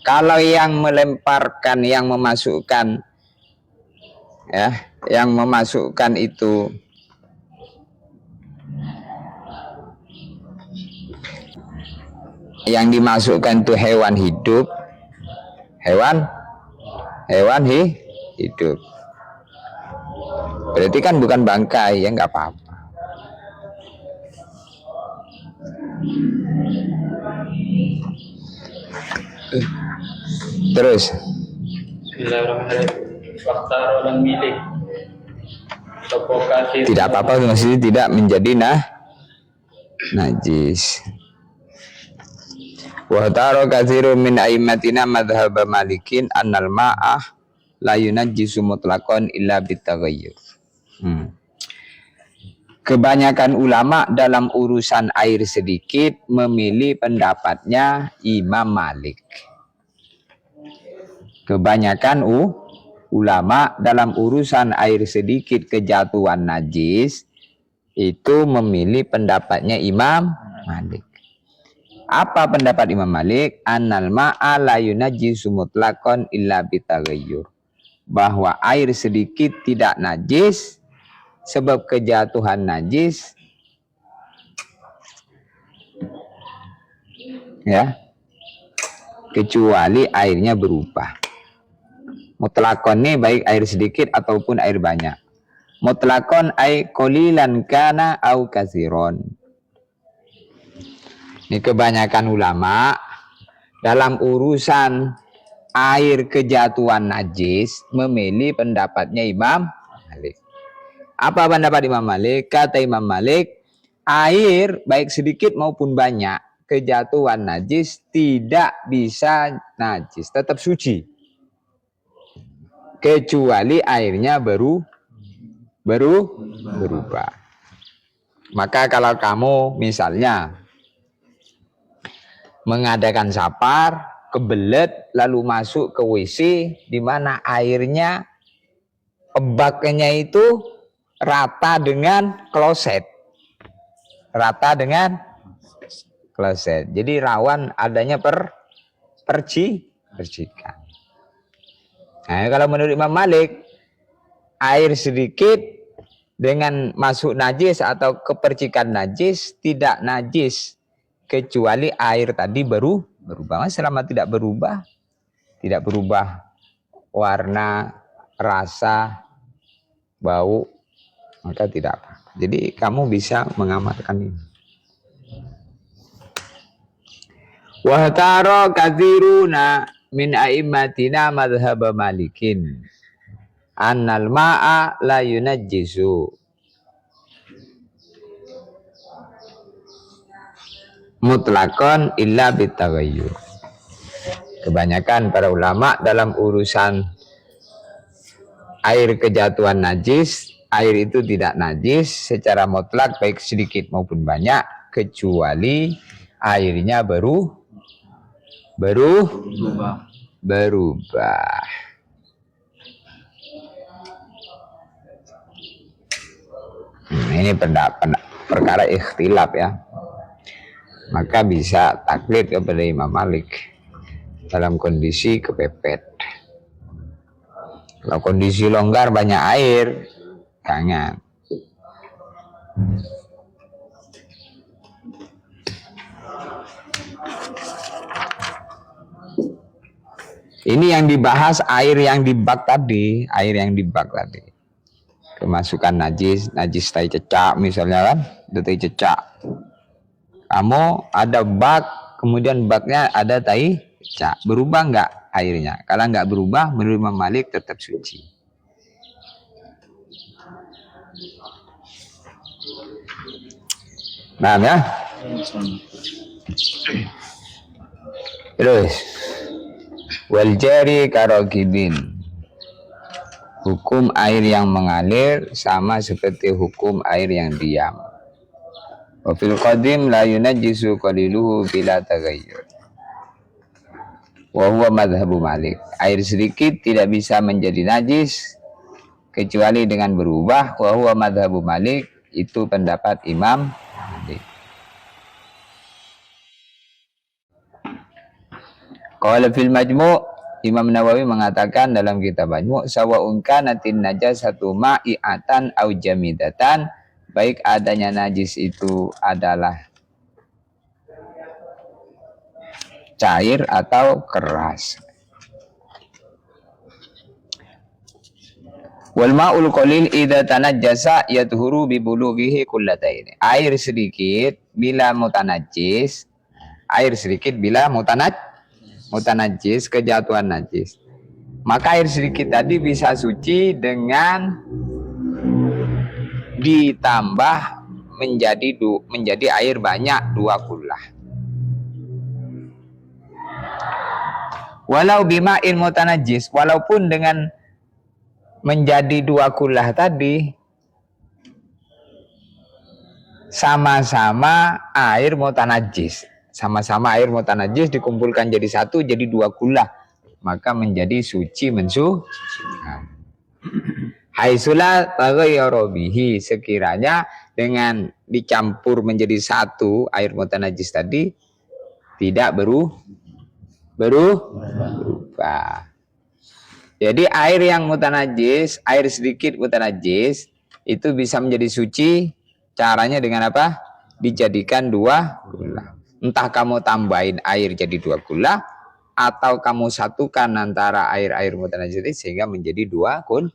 Kalau yang melemparkan, yang memasukkan, ya, yang memasukkan itu yang dimasukkan itu hewan hidup, hewan hidup. Berarti kan bukan bangkai, ya nggak apa-apa. Terus. Tidak apa-apa, maksudnya tidak menjadi najis. Wa taro katsiru min aimatina madhhab malikin annal ma'ah la yunajjisu mutlaqan illa bitaghayyur. Kebanyakan ulama dalam urusan air sedikit memilih pendapatnya Imam Malik. Kebanyakan ulama dalam urusan air sedikit kejatuhan najis itu memilih pendapatnya Imam Malik. Apa pendapat Imam Malik? Annal ma'a la yunajjisu mutlaqan illa bitaghayyur. Bahwa air sedikit tidak najis sebab kejatuhan najis, ya, kecuali airnya berubah. Mutlaqan ini baik air sedikit ataupun air banyak. Mutlaqan ay qalilan kana au katsiron. Ini kebanyakan ulama dalam urusan air kejatuhan najis memilih pendapatnya Imam Malik. Apa pendapat Imam Malik? Kata Imam Malik, air baik sedikit maupun banyak kejatuhan najis tidak bisa najis, tetap suci. Kecuali airnya berubah. Maka kalau kamu misalnya mengadakan sapar, kebelet, lalu masuk ke WC di mana airnya baknya itu rata dengan kloset. Jadi rawan adanya percikan. Nah, kalau menurut Imam Malik, air sedikit dengan masuk najis atau kepercikan najis tidak najis kecuali air tadi berubah. Selama tidak berubah warna, rasa, bau, maka tidak apa. Jadi kamu bisa mengamalkan ini. Wa taro katsiruna min a'immatina madhhab malikin annal ma'a la yunajjisu mutlaqan illa bitaghayyur. Kebanyakan para ulama dalam urusan air kejatuhan najis, air itu tidak najis secara mutlak baik sedikit maupun banyak kecuali airnya berubah. Ini perkara ikhtilaf, ya. Maka bisa taklid kepada Imam Malik dalam kondisi kepepet. Kalau kondisi longgar banyak air, jangan. Ini yang dibahas air yang di bak tadi, Kemasukan najis tai cecak misalnya kan, tai cecak. Kamu ada bak, kemudian baknya ada tai cecak. Berubah nggak airnya? Kalau nggak berubah, menurut Imam Malik tetap suci. Paham, ya? Terus, wal jari karokibin. Hukum air yang mengalir sama seperti hukum air yang diam. Wa fil qadim la yunajjisu qaliluhu bila taghayyur. Wa huwa madhhabu Malik. Air sedikit tidak bisa menjadi najis kecuali dengan berubah. Wa huwa madhhabu Malik. Itu pendapat Imam Malik. Qala fil Majmu', Imam Nawawi mengatakan dalam kitab Majmu', sawa'un kanatin najasatu ma'i'atan au jamidatan, baik adanya najis itu adalah cair atau keras. Wal ma'ul qalil idza tanajjasa yadhuru bi bulughihi kullataini. Air sedikit bila mutanajjis, mutanajjis kejatuhan najis. Maka air sedikit tadi bisa suci dengan ditambah menjadi air banyak 2 kullah. Walau bima'in mutanajjis, walaupun dengan menjadi 2 kullah tadi sama-sama air mutanajjis. Sama-sama air mutanajjis dikumpulkan jadi 1, jadi 2 kullah. Maka menjadi suci mensucikan. Haitsula taghayyara bihi, sekiranya dengan dicampur menjadi 1 air mutanajjis tadi tidak berubah. Jadi air yang mutanajis, air sedikit mutanajis, itu bisa menjadi suci. Caranya dengan apa? Dijadikan 2 gula. Entah kamu tambahin air jadi 2 gula, atau kamu satukan antara air-air mutanajis sehingga menjadi 2 gula.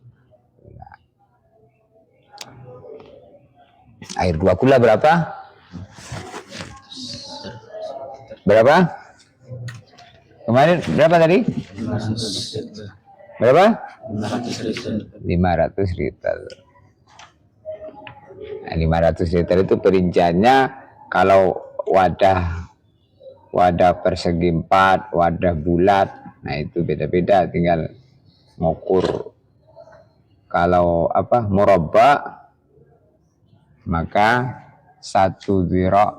Air 2 gula berapa? Berapa? Kemarin berapa tadi? Berapa? 500 liter. Nah, 500 liter itu perinciannya kalau wadah persegi 4, wadah bulat, nah itu beda-beda, tinggal ngukur. Kalau murabba, maka 1 dhira'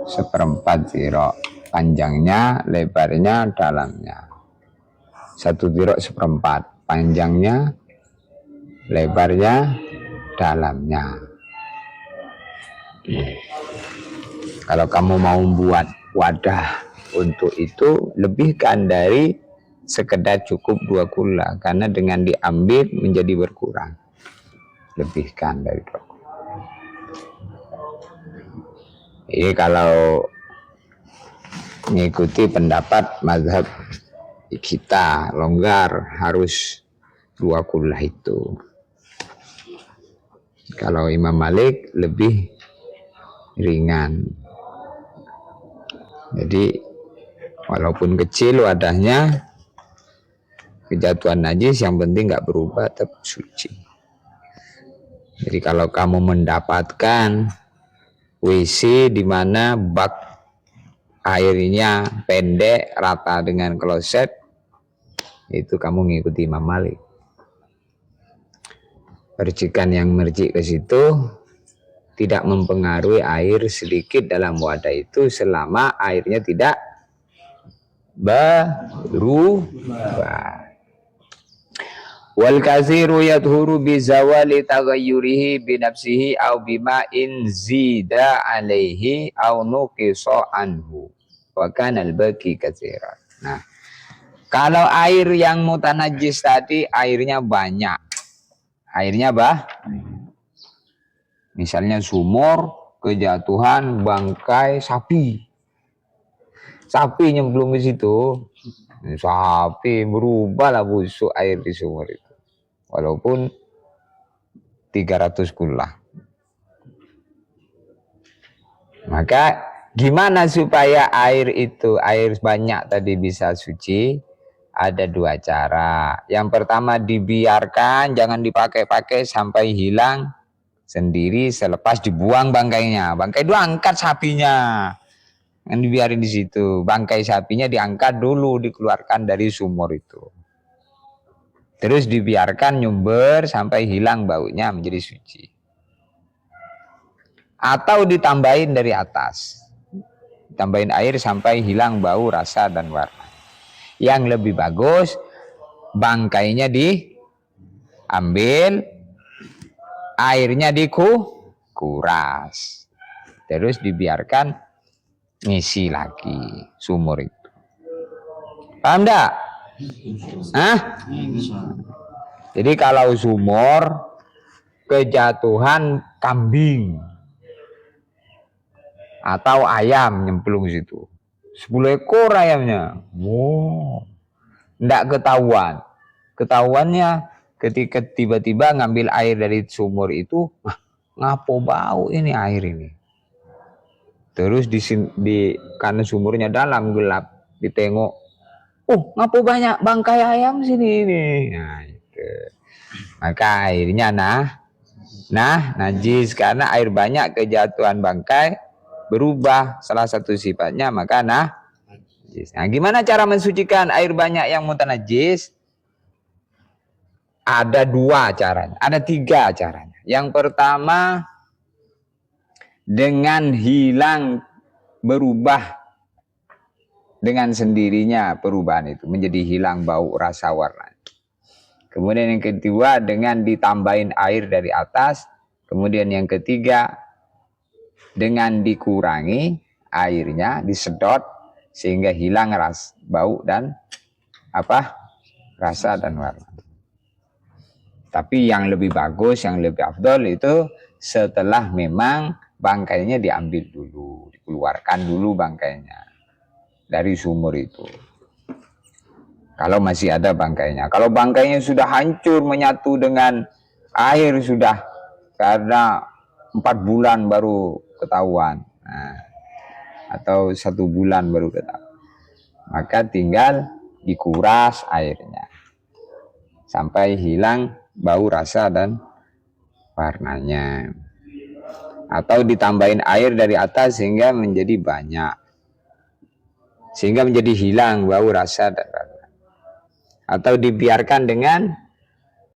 1/4 dhira'. Panjangnya, lebarnya, dalamnya. 1 dhira' 1/4. Panjangnya, lebarnya, dalamnya. Kalau kamu mau buat wadah untuk itu, lebihkan dari sekedar cukup 2 kula. Karena dengan diambil menjadi berkurang. Lebihkan dari 2 kula. Ini kalau mengikuti pendapat mazhab kita longgar harus 2 kullah itu. Kalau Imam Malik lebih ringan. Jadi walaupun kecil wadahnya, kejatuhan najis yang penting nggak berubah, tetap suci. Jadi kalau kamu mendapatkan WC di mana bak airnya pendek rata dengan kloset, itu kamu ngikuti Imam Malik. Percikan yang mercik ke situ tidak mempengaruhi air sedikit dalam wadah itu selama airnya tidak berubah. Wal katsiru yadhuru bi zawali taghayyurihi bi nafsihi aw bima in zida alaihi aw nuqisa anhu wa kana al-baqi katsiran. Nah, kalau air yang mutanajis tadi airnya banyak. Airnya misalnya sumur, kejatuhan bangkai sapi. Sapinya belum di situ. Sapi berubahlah busuk air di sumur itu. Walaupun 300 kullah. Maka gimana supaya air banyak tadi bisa suci? Ada 2 cara. Yang pertama dibiarkan, jangan dipakai-pakai sampai hilang sendiri, selepas dibuang bangkainya. Bangkai itu angkat sapinya. Yang dibiarin di situ. Bangkai sapinya diangkat dulu, dikeluarkan dari sumur itu. Terus dibiarkan nyumber sampai hilang baunya menjadi suci. Atau ditambahin dari atas. Tambahin air sampai hilang bau, rasa, dan warna. Yang lebih bagus, bangkainya diambil, airnya dikuras. Terus dibiarkan ngisi lagi sumur itu. Paham enggak? Hah? Jadi kalau sumur kejatuhan kambing atau ayam nyemplung situ, 10 ekor ayamnya, wow, enggak ketahuan. Ketahuannya ketika tiba-tiba ngambil air dari sumur itu, ngapo bau ini air ini. Terus karena sumurnya dalam gelap, ditengok, ngapo banyak bangkai ayam sini ini. Nah, itu. Maka airnya najis karena air banyak kejatuhan bangkai berubah salah satu sifatnya maka najis. Nah, gimana cara mensucikan air banyak yang mutanajis? Ada 2 caranya, ada 3 caranya. Yang pertama, dengan hilang berubah dengan sendirinya perubahan itu, menjadi hilang bau, rasa, warna. Kemudian yang kedua, dengan ditambahin air dari atas. Kemudian yang ketiga, dengan dikurangi airnya, disedot sehingga hilang bau dan rasa dan warna. Tapi yang lebih bagus, yang lebih afdol itu setelah memang bangkainya diambil dulu, dikeluarkan dulu bangkainya dari sumur itu. Kalau masih ada bangkainya. Kalau bangkainya sudah hancur menyatu dengan air sudah, karena 4 bulan baru ketahuan, atau 1 bulan baru ketahuan, maka tinggal dikuras airnya sampai hilang bau, rasa, dan warnanya. Atau ditambahin air dari atas sehingga menjadi banyak, sehingga menjadi hilang bau, rasa, dan warna. Atau dibiarkan dengan